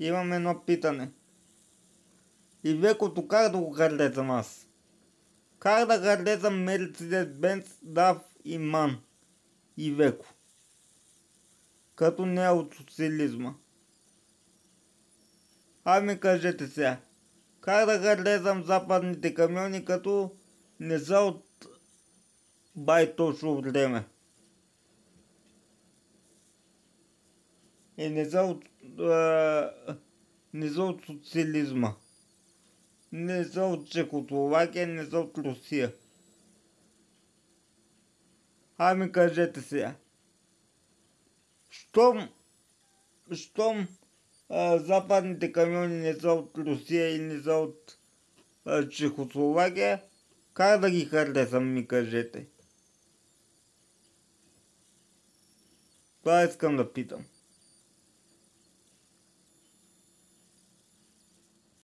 Имам едно питане. И векото как да го харесам аз? Как да харесам Мерцедес-Бенц, DAF и МАН и Веко? Като не е от социализма. Ами кажете сега. Как да харесам западните камиони, като не са от байтошо време? И не са от социализма. Не са от Чехословакия, не са от Русия. Ами кажете сега. Щом западните камиони не са от Русия и не са от Чехословакия, как да ги харесам, ми кажете? Това искам да питам.